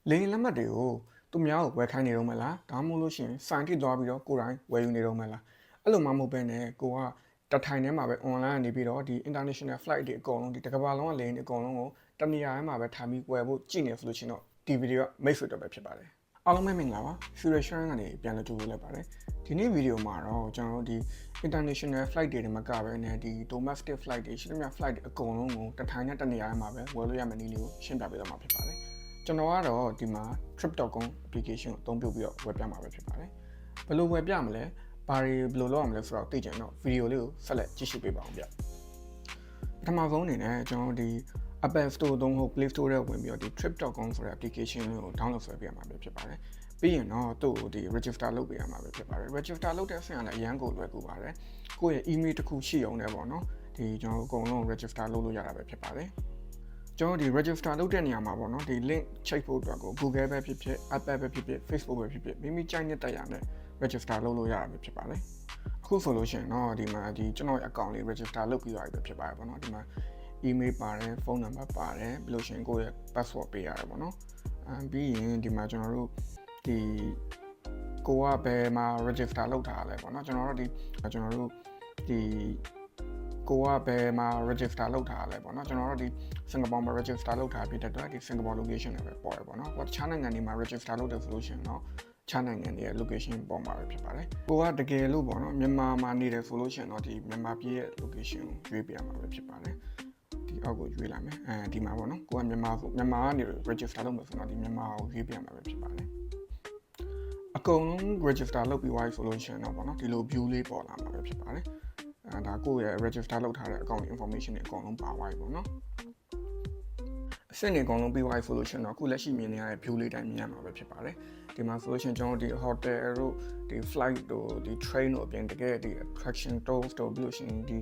လေရင်လက်မှတ်တွေကိုသူများကိုဝယ်ခိုင်းနေတော့မလားဒါမှမဟုတ်လို့ရှိရင်စိုင်ထိသွားပြီးတော့ကိုယ်တိုင်ဝယ်ယူနေတော့မလားအဲ့လိုမှမဟုတ်ဘဲနဲ့ကိုကတထိုင်ထဲမှာပဲ online ကနေပြီးတော့ဒီ international flight တွေအကုန်လုံးဒီတစ်ကမ္ဘာလုံးကလေရင်တွေအကုန်လုံးကိုတနေရာထဲမှာပဲထားပြီးဝယ်ဖို့ကြည့်နေဆိုလို့ရှိရင်တော့ဒီဗီဒီယိုကမိတ်ဆွေတော့ပဲဖြစ်ပါတယ်အားလုံးပဲမင်္ဂလာပါ Future Sharing ကနေပြန်လည်ကြိုဆိုလိုက်ပါတယ်ဒီနေ့ဗီဒီယိုမှာတော့ကျွန်တော်တို့ဒီ international flight တွေမှာကပဲနဲ့ဒီ domestic flight တွေရှိသမျှ flight တွေအကုန်လုံးကိုတထိုင်နဲ့တနေရာထဲမှာပဲဝယ်လို့ရမယ့်နည်းလေးကိုရှင်းပြပေးတော့မှာဖြစ်ပါတယ်ကျွန်တော်ကတော့ဒီမှာ trip.com application ကိုအသုံးပြုပြီးတော့ဝယ်ပြမှာပဲဖြစ်ပါတယ်ဘယ်လိုဝယ်ပြမလဲဘာတွေဘယ်လိုလုပ်ရမလဲဆိုတော့သိကြရင်တော့ဗီဒီယိုလေးကိုဆက်လက်ကြည့်ရှုပေးပါအောင်ဗျပထမဆုံးအနေနဲ့ကျွန်တော်ဒီ Apple Store သုံးဟုတ် Play Store ထဲဝင်ပြီးတော့ဒီ trip.com ဆိုတဲ့ application လေးကို download ဆွဲပေးရမှာပဲဖြစ်ပါတယ်ပြီးရင်တော့သူ့ကိုဒီ register လုပ်ပေးရမှာပဲဖြစ်ပါတယ် register လုပ်တဲ့အဆင့်ကလည်းအရန်ကိုလွယ်ကူပါတယ်ကိုယ့်ရဲ့ email တစ်ခုရှိအောင်လည်းပေါ့နော်ဒီကျွန်တော်အကုန်လုံး register လုပ်လို့ရတာပဲဖြစ်ပါတယ်ကျွန်တော်ဒီ register လုပ်တဲ့နေရာမှာပေါ့နော်ဒီ link ချိတ်ဖို့အတွက်ကို Google ပဲဖြစ်ဖြစ် Apple ပဲဖြစ်ဖြစ် Facebook ပဲဖြစ်ဖြစ်မိမိကြိုက်တဲ့တရားနဲ့ register လုပ်လို့ရတာပဲဖြစ်ပါတယ်အခုဆိုလို့ရှိရင်တော့ဒီမှာဒီကျွန်တော်ရဲ့ account လေး register လုပ်ပြီးသွားပြီပဲဖြစ်ပါတယ်ပေါ့နော်ဒီမှာ email ပါတယ် phone number ပါတယ်ပြီးလို့ရှိရင်ကိုယ့်ရဲ့ password ပေးရတယ်ပေါ့နော်ပြီးရင်ဒီမှာကျွန်တော်တို့ဒီကိုကဘယ်မှာ register လုပ်ထားလဲပေါ့နော်ကျွန်တော်တို့ဒီကိုကဘယ်မှာ register လုပ်ထားလဲပေါ့နော်ကျွန်တော်တို့ဒီ Singapore မှာ register လုပ်ထားပြီးတဲ့အတွက်ဒီ Singapore location နဲ့ပဲပေါ်တယ်ပေါ့နော်ဟိုတခြားနိုင်ငံတွေမှာ register လုပ်တယ်ဆိုလို့ရှိရင်တော့ခြားနိုင်ငံတွေရဲ့ location ပေါ်မှာပဲဖြစ်ပါတယ်ကိုကတကယ်လို့ပေါ့နော်မြန်မာမှာနေတယ်ဆိုလို့ရှိရင်တော့ဒီမြန်မာပြည်ရဲ့ location ကိုရွေးပြရမှာပဲဖြစ်ပါတယ်ဒီအောက်ကိုရွေးလိုက်မယ်ဒီမှာပေါ့နော်ကိုကမြန်မာကနေ register လုပ်မယ်ဆိုတော့ဒီမြန်မာကိုရွေးပြရမှာပဲဖြစ်ပါတယ်အကုန်လုံး register လုပ်ပြီးသွားပြီဆိုလို့ရှိရင်တော့ပေါ့နော်ဒီလို view လေးပေါ်လာမှာပဲဖြစ်ပါတယ်ဒါကိုယ့်ရဲ့ register လုပ်ထားတဲ့ account information တွေအကုန်လုံးပါသွားပြီပေါ့နော်အဆင့်တွေအကုန်လုံးပြီးသွားပြီဆိုလို့ရှိရင်တော့အခုလက်ရှိမြင်နေရတဲ့ view လေးတိုင်းမြင်ရမှာပဲဖြစ်ပါတယ်ဒီမှာဆိုလို့ရှိရင်ကျွန်တော်ဒီ hotel တို့ဒီ flight တို့ဒီ train တို့အပြင်တကယ်ဒီ attraction tours တို့ပြီးလို့ရှိရင်ဒီ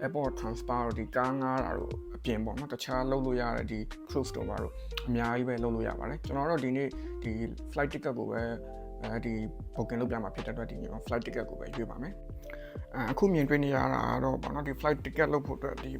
airport transfer တို့ဒီကားငားတာတို့အပြင်ပေါ့နော်တခြားလုပ်လို့ရတဲ့ဒီ cruise တို့ပါတို့အများကြီးပဲလုပ်လို့ရပါတယ်ကျွန်တော်တို့ဒီနေ့ဒီ flight ticket ကိုပဲဒီ booking လုပ်ပြမှာဖြစ်တဲ့အတွက်ဒီ flight ticket ကိုပဲရွေးပါမယ်အခုမြင်တွေ့နေရတာတော့ပေါ့နော်ဒီ flight ticket လုပ်ဖို့အတွက်ဒီ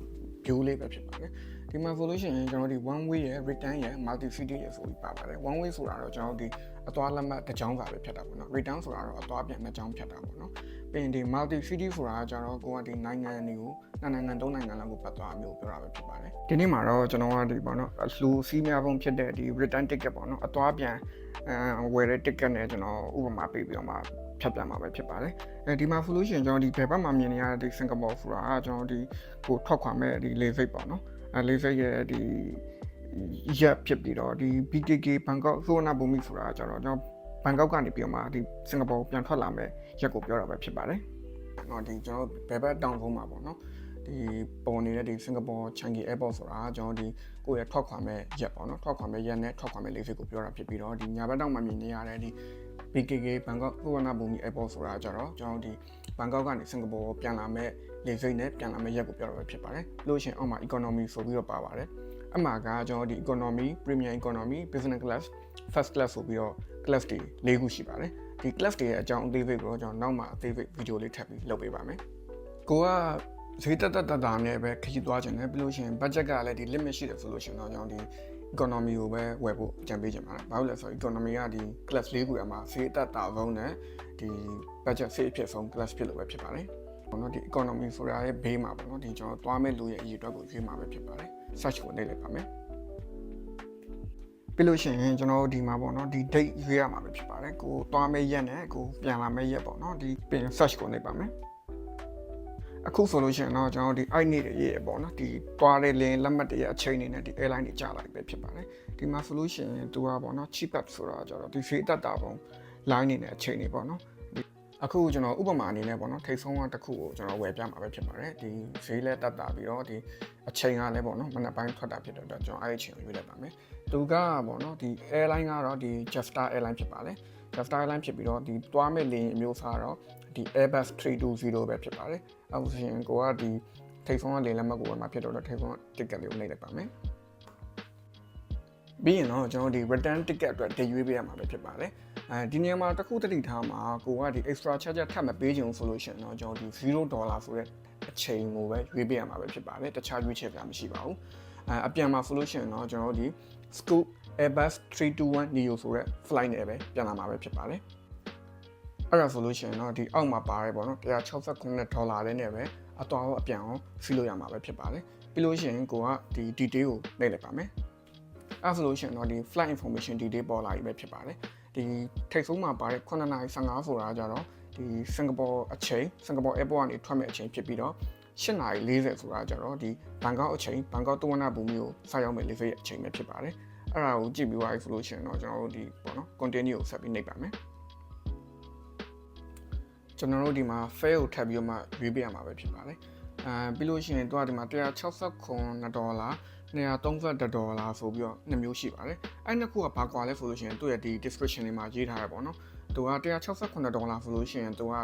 view လေးပဲဖြစ်ပါတယ်ဒီမှာဆိုလို့ရှိရင်ကျွန်တော်ဒီ one way ရယ် return ရယ် multi city ရယ်ဆိုပြီးပါပါတယ် one way ဆိုတာတော့ကျွန်တော်ဒီအသွားလက်မှတ်တစ်ကြောင်းစာပဲဖြတ်တာပေါ့နော် return ဆိုတာတော့အသွားပြန်နှစ်ကြောင်းဖြတ်တာပေါ့နော်ပြီးရင်ဒီ multi city ဆိုတာကကျတော့ကိုကဒီနိုင်ငံတွေကိုနှစ်နိုင်ငံသုံးနိုင်ငံလောက်ကိုပတ်သွားမျိုးပြောတာပဲဖြစ်ပါတယ်ဒီနေ့မှာတော့ကျွန်တော်ကဒီပေါ့နော်အလှူစီးများပုံဖြစ်တဲ့ဒီ return ticket ပေါ့နော်အသွားပြန်ဝယ်တဲ့ ticket နဲ့ကျွန်တော်ဥပမာပေးပြီးတော့မှဖြတ်ပြန်မှာပဲဖြစ်ပါတယ်ဒီမှာဆိုလို့ရှိရင်ကျွန်တော်ဒီဘယ်ဘက်မှာမြင်နေရတဲ့ဒီ Singapore ဆိုတာကကျွန်တော်ဒီကိုထွက်ခွာမဲ့ဒီလေဆိပ်ပေါ့နော်လေဆိပ်ရဲ့ဒီရက်ဖြစ်ပြီးတော့ဒီ BKK ဘန်ကောက်ဆိုနာဘူမီဆိုတာကျတော့ကျွန်တော်ဘန်ကောက်ကနေပြီးတော့မှဒီ Singapore ပြန်ထွက်လာမဲ့ရက်ကိုပြောတာပဲဖြစ်ပါတယ်တော့ဒီကျွန်တော်ဘယ်ဘက်တောင်ဖုံးမှာပေါ့နော်ဒီပေါ်နေတဲ့ဒီ Singapore Changi Airport ဆိုတာကျွန်တော်ဒီကိုယ့်ရဲ့ထွက်ခွာမဲ့ရက်ပေါ့နော်ထွက်ခွာမဲ့ရက်နဲ့ထွက်ခွာမဲ့လေဆိပ်ကိုပြောတာဖြစ်ပြီးတော့ဒီညာဘက်တောင်မှာမြင်နေရတဲ့ဒီ BKK ဘန်ကောက်ဆိုနာဘူမီ Airport ဆိုတာကျတော့ကျွန်တော်ဒီဘန်ကောက်ကနေ Singapore ပြန်လာမဲ့လေဆိပ်နဲ့ပြန်လာမဲ့ရက်ကိုပြောတာပဲဖြစ်ပါတယ်လို့ရှင်အောက်မှာ economy ဆိုပြီးတော့ပါပါတယ်အမှားကကျွန်တော်ဒီ economy premium economy business class first class ဆိုပြီးတော့ class တွေ၄ခုရှိပါတယ်ဒီ class တွေရဲ့အကြောင်းအသေးစိတ်ကိုကျွန်တော်နောက်မှအသေးစိတ်ဗီဒီယိုလေးထပ်ပြီးလုပ်ပေးပါမယ်ကိုကဈေးတက်တာနဲ့ပဲခရီးသွားခြင်းနဲ့ပြီးလို့ရှိရင် budget ကလည်းဒီ limit ရှိတယ်ဆိုလို့ရှိရင်တော့ကျွန်တော်ဒီ economy ကိုပဲဝယ်ဖို့အကြံပေးချင်ပါတယ်ဘာလို့လဲဆိုတော့ economy ကဒီ class ၄ခုရမှာဈေးတက်တာဆုံးနဲ့ဒီ budget ဈေးအဖြစ်ဆုံး class ဖြစ်လို့ပဲဖြစ်ပါတယ်ပေါ့နော်ဒီ economy ဆိုတာရဲ့ဘေးမှာပေါ့နော်ဒီကျွန်တော်သွားမဲ့လူရဲ့အရေးအတွက်ကိုရွေးမှာပဲဖြစ်ပါတယ် search ကိုနှိပ်လိုက်ပါမယ်ပြီးလို့ရှိရင်ကျွန်တော်ဒီမှာပေါ့နော်ဒီ date ရွေးရမှာပဲဖြစ်ပါတယ်ကိုသွားမဲ့ရက်နဲ့ကိုပြန်လာမဲ့ရက်ပေါ့နော်ဒီပြင် search ကိုနှိပ်ပါမယ်အခုဆိုလို့ရှိရင်တော့ကျွန်တော်ဒီ i need ရေးရပေါ့နော်ဒီတွားတဲ့လင်းလက်မှတ်တွေအချိန်နေနဲ့ဒီ airline တွေကြာလာပြီပဲဖြစ်ပါတယ်ဒီမှာဆိုလို့ရှိရင်သူကပေါ့နော် cheap up ဆိုတာကျတော့ဒီဈေးတက်တာပုံ line နေနဲ့အချိန်နေပေါ့နော်အခုကျွန်တော်ဥပမာအနေနဲ့ပေါ့နော်ထိတ်ဆုံးကတစ်ခုကိုကျွန်တော်ဝယ်ပြမှာပဲဖြစ်ပါတယ်ဒီဈေးလဲတက်တာပြီးတော့ဒီအချိန်ကလည်းပေါ့နော်မနက်ပိုင်းထွက်တာဖြစ်တဲ့အတွက်ကျွန်တော်အဲ့အချိန်ကိုရွေးလိုက်ပါမယ်သူကပေါ့နော်ဒီ airline ကတော့ဒီ Jetstar airline ဖြစ်ပါတယ် Jetstar airline ဖြစ်ပြီးတော့ဒီတွားမဲ့လေယာဉ်အမျိုးအစားတော့ဒီ Airbus 320ပဲဖြစ်ပါတယ်အခုဆိုရင်ကိုကဒီထိတ်ဆုံးကလေလက်မှတ်ကိုဝယ်မှာဖြစ်တော့ထိတ်ဆုံး ticket လေးကိုနှိပ်လိုက်ပါမယ်ပြီးရင်တော့ကျွန်တော်ဒီ return ticket အတွက်တည်ရွေးပေးရမှာပဲဖြစ်ပါတယ်ဒီနေရာမှာတစ်ခုတတိထားမှာကိုကဒီ extra charge ထပ်မပေးချင်ဘူးဆိုလို့ရှိရင်တော့ကျွန်တော်ဒီ$0ဆိုတဲ့အချိန်ကိုပဲရွေးပေးရမှာပဲဖြစ်ပါတယ်တခြားရွေးချယ်စရာမရှိပါဘူးအပြန်မှာဆိုလို့ရှိရင်တော့ကျွန်တော်ဒီ scoop Airbus 321 Neo ဆိုတဲ့ flight နဲ့ပဲပြန်လာမှာပဲဖြစ်ပါတယ်အဲ့ဒါဆိုလို့ရှိရင်တော့ဒီအောက်မှာပါတယ်ပေါ့နော်$169လေးနဲ့ပဲအသွားအပြန်အောင်စီးလို့ရမှာပဲဖြစ်ပါတယ်ပြီးလို့ရှိရင်ကိုကဒီ detail ကိုနှိပ်လိုက်ပါမယ်အဲ့ဆိုလို့ရှိရင်တော့ဒီ flight information detail ပေါ်လာပြီပဲဖြစ်ပါတယ်ဒီထိပ်ဆုံးမှာပါတဲ့9:15ဆိုတာကြတော့ဒီစင်ကာပူအချိန်စင်ကာပူ airport ကနေထွက်မဲ့အချိန်ဖြစ်ပြီးတော့8:40ဆိုတာကြတော့ဒီဘန်ကောက်အချိန်ဘန်ကောက်တဝနာဘူမီကိုစရောက်မဲ့လေဆိပ်အချိန်ပဲဖြစ်ပါတယ်အဲ့ဒါကိုကြည့်ပြီးသွားပြီဆိုလို့ရှိရင်တော့ကျွန်တော်တို့ဒီပေါ့နော် continue ကိုဆက်ပြီးနှိပ်ပါမယ်ကျွန်တော်တို့ဒီမှာ fair ကိုထပ်ပြီးတော့မှရွေးပြရမှာပဲဖြစ်ပါတယ်ပြီးလို့ရှိရင်တော့ဒီမှာ$169 $230ဆိုပြီးတော့နှစ်မျိုးရှိပါတယ်အဲ့နှစ်ခုကဘာကွာလဲဆိုလို့ရှိရင်သူ့ရဲ့ဒီ description လေးမှာရေးထားရပေါ့နော်သူက$169ဆိုလို့ရှိရင်သူက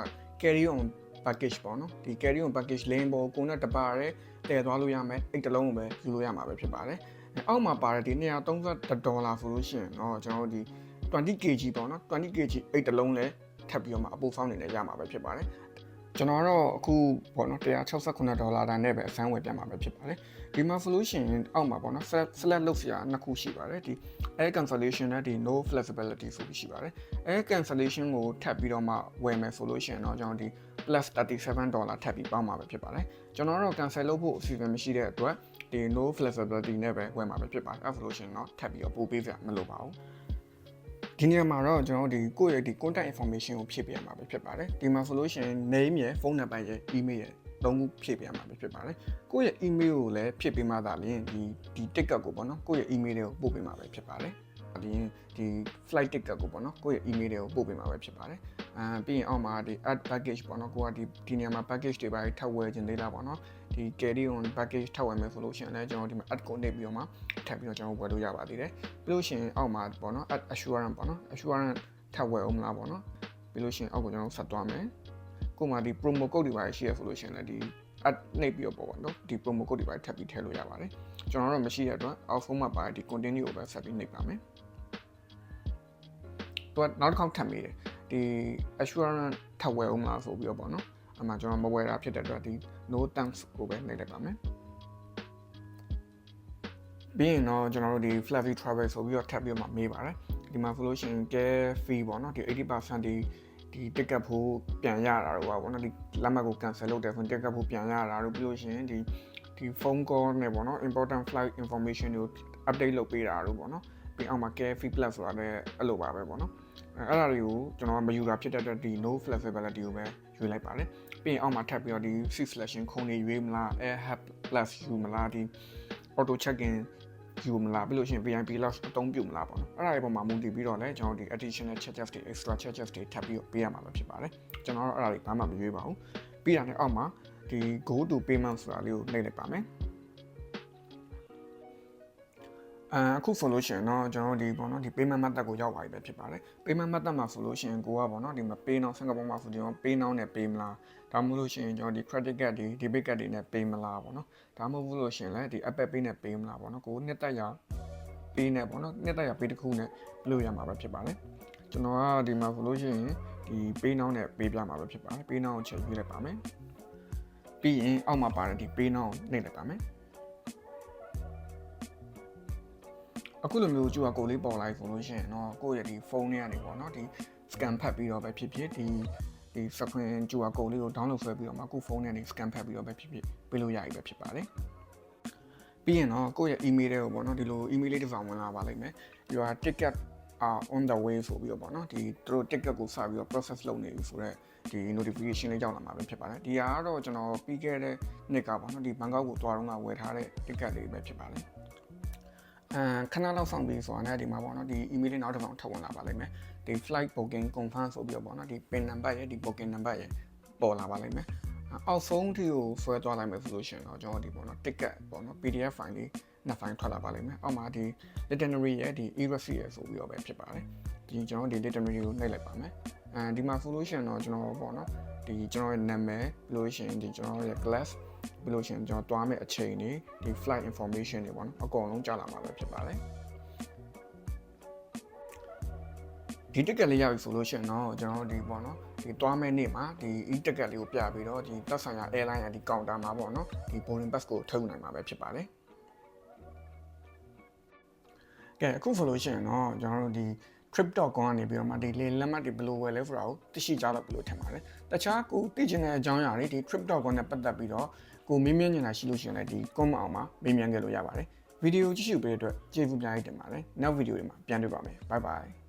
carry on package ပေါ့နော်ဒီ carry on package lane ပေါ်ကိုနဲ့တပါရဲတည်သွားလို့ရမယ်အဲ့တစ်လုံးကိုပဲယူလို့ရမှာပဲဖြစ်ပါတယ်အောက်မှာပါတယ်ဒီ$230ဆိုလို့ရှိရင်တော့ကျွန်တော်တို့ဒီ 20kg ပေါ့နော် 20kg အဲ့တစ်လုံးလဲထပ်ပြီးတော့မှအပူဖောင်းနေနဲ့ရမှာပဲဖြစ်ပါတယ်ကျွန်တော်တော့အခုပေါ့နော်$169တန်းနဲ့ပဲအစမ်းဝယ်ပြမှာပဲဖြစ်ပါတယ်ဒီမှာ solution အောက်မှာပေါ့နော် select လုပ်စရာနှစ်ခုရှိပါတယ်ဒီ air cancellation နဲ့ဒီ no flexibility ဆိုပြီးရှိပါတယ် air cancellation ကိုထပ်ပြီးတော့မှဝယ်မယ်ဆိုလို့ရှိရင်တော့ကျွန်တော်ဒီ+$37ထပ်ပြီးပေါင်းမှာပဲဖြစ်ပါတယ်ကျွန်တော်တော့ cancel လုပ်ဖို့အစီအစဉ်မရှိတဲ့အတွက်ဒီ no flexibility နဲ့ပဲဝယ်မှာပဲဖြစ်ပါတယ်အဲ့ဆိုလို့ရှိရင်တော့ထပ်ပြီးတော့ပို့ပေးစရာမလိုပါဘူးဒီနေရာမှာတော့ကျွန်တော်ဒီကိုယ့်ရဲ့ဒီ contact information ကိုဖြည့်ပေးရမှာပဲဖြစ်ပါတယ်ဒီမှာဆိုလို့ရှိရင် name ရယ် phone number ရယ် email ရယ်သုံးခုဖြည့်ပေးရမှာပဲဖြစ်ပါတယ်ကိုယ့်ရဲ့ email ကိုလည်းဖြည့်ပေးမှသာလျှင်ဒီ ticket ကိုပေါ့နော်ကိုယ့်ရဲ့ email တွေကိုပို့ပေးမှာပဲဖြစ်ပါတယ်ဒီ flight ticket ကိုပေါ့နော်ကိုယ့်ရဲ့ email တွေကိုပို့ပေးမှာပဲဖြစ်ပါတယ်ပြီးရင်အောက်မှာဒီ add package ပေါ့နော်ကိုကဒီနေရာမှာ package တွေပါထပ်ဝယ်ခြင်းသေးလားပေါ့နော်ဒီ carry on package ထပ်ဝယ်မယ်ဆိုလို့ရှိရင်လည်းကျွန်တော်ဒီမှာ add ကိုနှိပ်ပြီးတော့မှထပ်ပြီးတော့ကျွန်တော်ဝယ်လို့ရပါသေးတယ်ပြီးလို့ရှိရင်အောက်မှာပေါ့နော် add assurance ပေါ့နော် assurance ထပ်ဝယ်အောင်မလားပေါ့နော်ပြီးလို့ရှိရင်အောက်ကိုကျွန်တော်ဆက်သွားမယ်ကိုမှဒီ promo code တွေပါရှိရဆိုလို့ရှိရင်လည်းဒီ add နှိပ်ပြီးတော့ပေါ့နော်ဒီ promo code တွေပါထပ်ပြီးထည့်လို့ရပါတယ်ကျွန်တော်တော့မရှိတဲ့အတွက်အောက်ဆုံးမှာပါဒီ continue ကိုပဲဆက်ပြီးနှိပ်ပါမယ်တော့နောက်တစ်ခေါက်ထပ်မိတယ်ဒီ assurance ထပ်ဝယ်အောင်မလားဆိုပြီးတော့ပေါ့နော်အမှကျွန်တော်မဝယ်တာဖြစ်တဲ့အတွက်ဒီ no thanks ကိုပဲနှိပ်လိုက်ပါမယ်ပြီးရင်တော့ကျွန်တော်တို့ဒီ fluffy travel ဆိုပြီးတော့ထပ်ပြီးတော့မေးပါတယ်ဒီမှာဆိုလို့ရှိရင် care fee ပေါ့နော်ဒီ 80% ဒီ ticket ဖို့ပြန်ရတာတော့ပေါ့နော်ဒီလက်မှတ်ကို cancel လုပ်တယ်ဆိုရင် ticket ဖို့ပြန်ရတာတို့ပြီးလို့ရှိရင်ဒီ phone call နဲ့ပေါ့နော် important flight information ကို update လုပ်ပေးတာတို့ပေါ့နော်ပြီးအောင်မှာ care fee plus ဆိုတာလည်းအဲ့လိုပါပဲပေါ့နော်အဲ့ဒါတွေကိုကျွန်တော်မယူတာဖြစ်တဲ့အတွက်ဒီ no flexibility ကိုပဲယူလိုက်ပါတယ်ပြီးရင်အောက်မှာထပ်ပြီးတော့ဒီ seat selection ခုံနေရွေးမလား air hub plus ယူမလားဒီ auto check in ယူမလားပြီးလို့ရှိရင် VIP lounge အသုံးပြုမလားပေါ့နော်အဲ့ဒါတွေပေါ်မှာမူတည်ပြီးတော့လည်းကျွန်တော်ဒီ additional charges တွေ extra charges တွေထပ်ပြီးတော့ပေးရမှာပဲဖြစ်ပါတယ်ကျွန်တော်တို့အဲ့ဒါတွေဘာမှမရွေးပါဘူးပြီးတာနဲ့အောက်မှာဒီ go to payment ဆိုတာလေးကိုနှိပ်လိုက်ပါမယ်အခုဆိုလို့ရှိရင်တော့ကျွန်တော်ဒီပေါ့နော်ဒီ payment method ကိုရောက်ပါပြီပဲဖြစ်ပါတယ် payment method မှာဆိုလို့ရှိရင်ကိုကပေါ့နော်ဒီမှာ pay now စင်ကာပူမှာဆိုကျွန်တော် pay now နဲ့ pay မလားဒါမှမဟုတ်လို့ရှိရင်ကျွန်တော်ဒီ credit card တွေ debit card တွေနဲ့ pay မလားပေါ့နော်ဒါမှမဟုတ်လို့ရှိရင်လည်းဒီ Apple Pay နဲ့ pay မလားပေါ့နော်ကိုနှစ်သက်ရ pay နဲ့ပေါ့နော်နှစ်သက်ရ pay တစ်ခုနဲ့လုပ်ရမှာပဲဖြစ်ပါတယ်ကျွန်တော်ကဒီမှာဆိုလို့ရှိရင်ဒီ pay now နဲ့ pay ပြမှာပဲဖြစ်ပါတယ် pay now ကိုချိန်ပြလိုက်ပါမယ်ပြီးရင်အောက်မှာပါတယ်ဒီ pay now ကိုနှိပ်လိုက်ပါမယ်အခုလိုမျိုးQR code လေးပေါ်လိုက်ဆိုလို့ရှိရင်တော့ကိုယ့်ရဲ့ဒီဖုန်းထဲကနေပေါ့နော်ဒီ scan ဖတ်ပြီးတော့ပဲဖြစ်ဖြစ်ဒီ screen QR code လေးကို download ဆွဲပြီးတော့မှကိုယ့်ဖုန်းထဲကနေ scan ဖတ်ပြီးတော့ပဲဖြစ်ဖြစ်ပေးလို့ရပြီပဲဖြစ်ပါတယ်ပြီးရင်တော့ကိုယ့်ရဲ့ email တွေကိုပေါ့နော်ဒီလို email လေးတစ်စောင်ဝင်လာပါလိမ့်မယ် your ticket are on the way ဆိုပြီးတော့ပေါ့နော်ဒီသူတို့ ticket ကိုစပြီးတော့ process လုပ်နေပြီဆိုတော့ဒီ notification လေးကြောက်လာမှာပဲဖြစ်ပါတယ်ဒီဟာကတော့ကျွန်တော်ပြီးခဲ့တဲ့နှစ်ကပေါ့နော်ဒီဘန်ကောက်ကိုသွားတော့ကဝယ်ထားတဲ့ ticket လေးပဲဖြစ်ပါတယ်ခဏလောက်ဆောင်ပြီးဆိုတာနဲ့ဒီမှာပေါ့နော်ဒီ email လေးနောက်တစ်ခါထပ်ဝင်လာပါလိမ့်မယ်ဒီ flight booking confirm ဆိုပြီးတော့ပေါ့နော်ဒီ pin number ရဲ့ဒီ booking number ရဲ့ပေါ်လာပါလိမ့်မယ်အောက်ဆုံးထိကိုဆွဲသွားလိုက်မယ်ဆိုလို့ရှိရင်တော့ကျွန်တော်ဒီပေါ့နော် ticket ပေါ့နော် PDF file လေးနှစ် file ထွက်လာပါလိမ့်မယ်အောက်မှာဒီ itinerary ရဲ့ဒီ e-receipt ရဲ့ဆိုပြီးတော့ပဲဖြစ်ပါတယ်ဒီကျွန်တော်ဒီ itinerary ကိုနှိပ်လိုက်ပါမယ်ဒီမှာဆိုလို့ရှိရင်တော့ကျွန်တော်ပေါ့နော်ဒီကျွန်တော်ရဲ့နာမည်ပြီးလို့ရှိရင်ဒီကျွန်တော်ရဲ့ class ပြီးလို့ရှိရင်ကျွန်တော်တွားမယ့်အချိန်တွေဒီ flight information တွေပေါ့နော်အကုန်လုံးကြားလာမှာပဲဖြစ်ပါတယ်ဒီ ticket လေးရပြီဆိုလို့ရှိရင်တော့ကျွန်တော်ဒီပေါ့နော်ဒီတွားမယ့်နေ့မှာဒီ e-ticket လေးကိုပြပြီးတော့ဒီသက်ဆိုင်ရာ airline ရဲ့ဒီ counter မှာပေါ့နော်ဒီ boarding pass ကိုထုတ်နိုင်မှာပဲဖြစ်ပါတယ် ကဲအခုဆိုလို့ရှိရင်တော့ကျွန်တော်တို့ဒီ crypto.com ကနေပြီးတော့မှဒီလက်မှတ်တွေဘယ်လိုဝယ်လဲဆိုတာကိုသိရှိကြတော့ဘယ်လိုထင်ပါလဲတခြားကိုသိချင်တဲ့အကြောင်းအရာတွေဒီ crypto.com နဲ့ပတ်သက်ပြီးတော့ကိုမေးမြန်းနေတာရှိလို့ရှိရင်လည်းဒီ comment အောင်မှာမေးမြန်းခဲ့လို့ရပါတယ်ဗီဒီယိုကြည့်ရှုပေးတဲ့အတွက်ကျေးဇူးများတင်ပါတယ်နောက်ဗီဒီယိုတွေမှာပြန်တွေ့ပါမယ် bye bye